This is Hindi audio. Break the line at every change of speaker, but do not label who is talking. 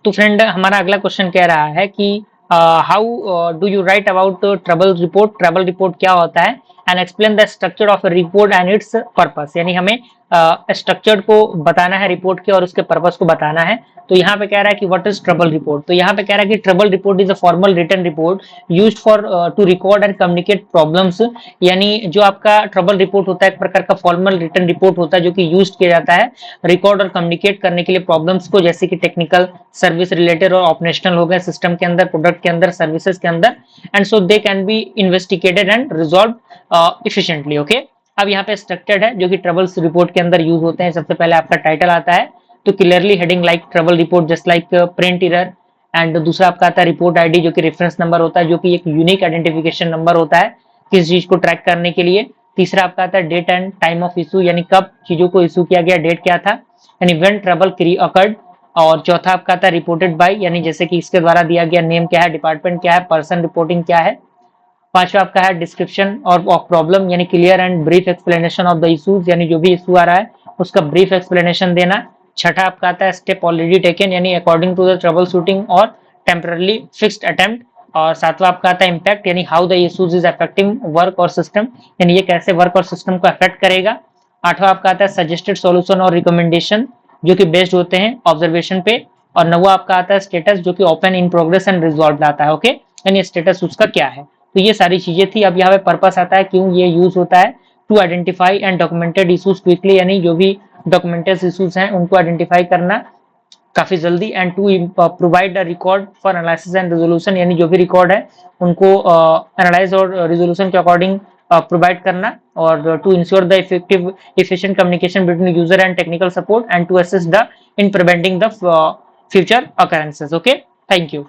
तो फ्रेंड हमारा अगला क्वेश्चन कह रहा है कि how do you right about trouble report क्या होता है and explain the structure of report and it's purpose. यानी हमें स्ट्रक्चर को बताना है रिपोर्ट के और उसके पर्पस को बताना है। तो यहाँ पे कह रहा है कि व्हाट इज ट्रबल रिपोर्ट। तो यहाँ पे कह रहा है कि trouble report is a formal written report used for to record and communicate problems. यानी जो आपका ट्रबल रिपोर्ट होता है एक प्रकार का फॉर्मल रिटन रिपोर्ट होता है जो कि यूज किया जाता है रिकॉर्ड और कम्युनिकेट करने के लिए प्रॉब्लम्स को, जैसे कि टेक्निकल, सर्विस रिलेटेड और ऑपरेशनल हो गए, सिस्टम के अंदर, प्रोडक्ट के अंदर, सर्विसेज के अंदर, and so they can be investigated and resolve efficiently. Okay, अब यहाँ पे स्ट्रक्चर्ड है जो कि ट्रबल्स रिपोर्ट के अंदर यूज होते हैं। सबसे पहले आपका टाइटल आता है, तो clearly heading like trouble report just like print error. And दूसरा आपका आता है रिपोर्ट आईडी जो कि रेफरेंस नंबर होता है, जो कि एक यूनिक आइडेंटिफिकेशन नंबर होता है किस चीज को ट्रैक करने के लिए। तीसरा आपका आता है date and time of issue, यानी कब चीजों को इशू किया गया, डेट क्या था, यानी व्हेन ट्रबल अकर्ड। और चौथा आपका आता है रिपोर्टेड बाय, यानी जैसे कि इसके द्वारा दिया गया नेम क्या है, डिपार्टमेंट क्या है, पर्सन रिपोर्टिंग क्या है। पांचवा आपका है डिस्क्रिप्शन और ऑफ प्रॉब्लम, यानी clear and brief explanation of the issues, यानी जो भी इशू आ रहा है उसका ब्रीफ एक्सप्लेनेशन देना। छठा आपका आता है स्टेप ऑलरेडी टेकन, यानी according to the trouble shooting और टेम्परली फिक्स्ड अटेम्प्ट। और सातवां आपका आता है इम्पैक्ट, यानी how the issues is affecting work और सिस्टम, यानी ये कैसे वर्क और सिस्टम को अफेक्ट करेगा। आठवां आपका आता है सजेस्टेड सॉल्यूशन और रिकमेंडेशन, जो कि बेस्ड होते हैं ऑब्जर्वेशन पे। और नौवा आपका आता है स्टेटस, जो कि open in progress and resolve आता है। ओके, यानी स्टेटस उसका क्या है। तो ये सारी चीजें थी। अब यहाँ पे पर्पस आता है क्यों ये यूज होता है, to identify and documented issues quickly, यानी जो भी डॉक्यूमेंटेड इशूज हैं उनको आइडेंटिफाई करना काफी जल्दी। And to provide a record for analysis and resolution, यानी जो भी रिकॉर्ड है उनको एनालाइज और रेजोल्यूशन के अकॉर्डिंग प्रोवाइड करना। और to ensure the effective efficient communication between user and technical support and to assist the in preventing the future occurrences. Okay, thank you.